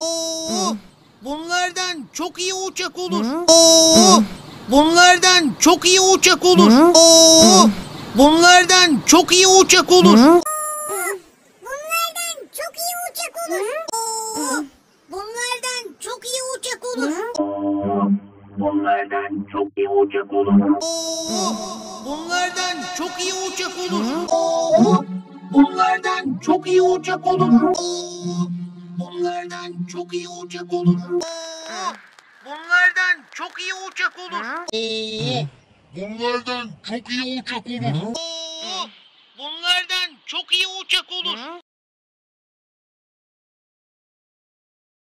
Oo, bunlardan çok iyi uçak olur. Oo, bunlardan çok iyi uçak olur. Oo, bunlardan çok iyi uçak olur. Bunlardan çok iyi uçak olur. Bunlardan çok iyi uçak olur. Bunlardan çok iyi uçak olur. Bunlardan çok iyi uçak olur. Bunlardan çok iyi uçak olur. Bunlardan çok iyi uçak olur. Bunlardan çok iyi uçak olur. Bunlardan çok iyi uçak olur. Bunlardan çok iyi uçak olur.